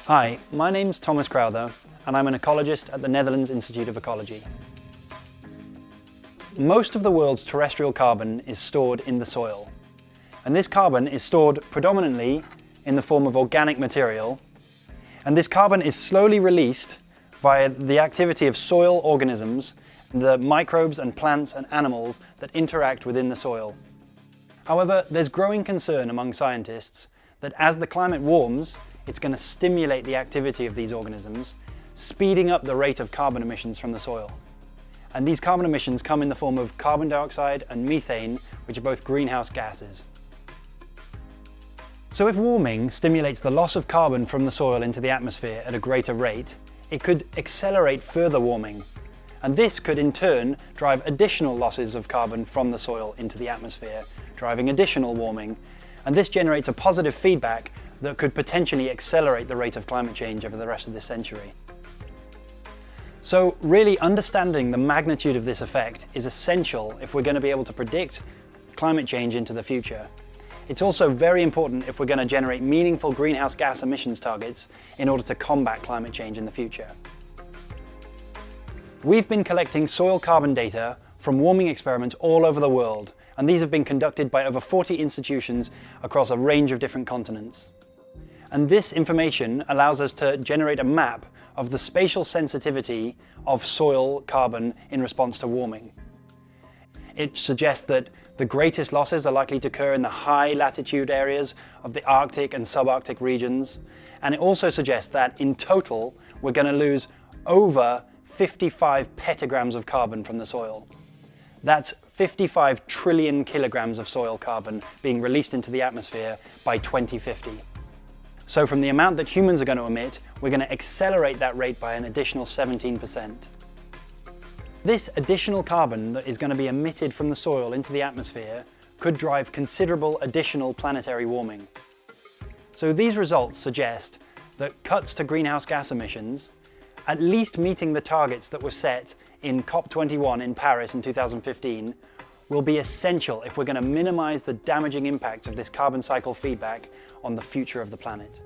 Hi, my name's Thomas Crowther and I'm an ecologist at the Netherlands Institute of Ecology. Most of the world's terrestrial carbon is stored in the soil, and this carbon is stored predominantly in the form of organic material, and this carbon is slowly released via the activity of soil organisms, the microbes and plants and animals that interact within the soil. However, there's growing concern among scientists that as the climate warms, it's going to stimulate the activity of these organisms, speeding up the rate of carbon emissions from the soil. And these carbon emissions come in the form of carbon dioxide and methane, which are both greenhouse gases. So if warming stimulates the loss of carbon from the soil into the atmosphere at a greater rate, it could accelerate further warming. And this could in turn drive additional losses of carbon from the soil into the atmosphere, driving additional warming. And this generates a positive feedback that could potentially accelerate the rate of climate change over the rest of this century. So really understanding the magnitude of this effect is essential if we're going to be able to predict climate change into the future. It's also very important if we're going to generate meaningful greenhouse gas emissions targets in order to combat climate change in the future. We've been collecting soil carbon data from warming experiments all over the world, and these have been conducted by over 40 institutions across a range of different continents. And this information allows us to generate a map of the spatial sensitivity of soil carbon in response to warming. It suggests that the greatest losses are likely to occur in the high latitude areas of the Arctic and subarctic regions. And it also suggests that in total, we're going to lose over 55 petagrams of carbon from the soil. That's 55 trillion kilograms of soil carbon being released into the atmosphere by 2050. So from the amount that humans are going to emit, we're going to accelerate that rate by an additional 17%. This additional carbon that is going to be emitted from the soil into the atmosphere could drive considerable additional planetary warming. So these results suggest that cuts to greenhouse gas emissions, at least meeting the targets that were set in COP21 in Paris in 2015, will be essential if we're going to minimize the damaging impact of this carbon cycle feedback on the future of the planet.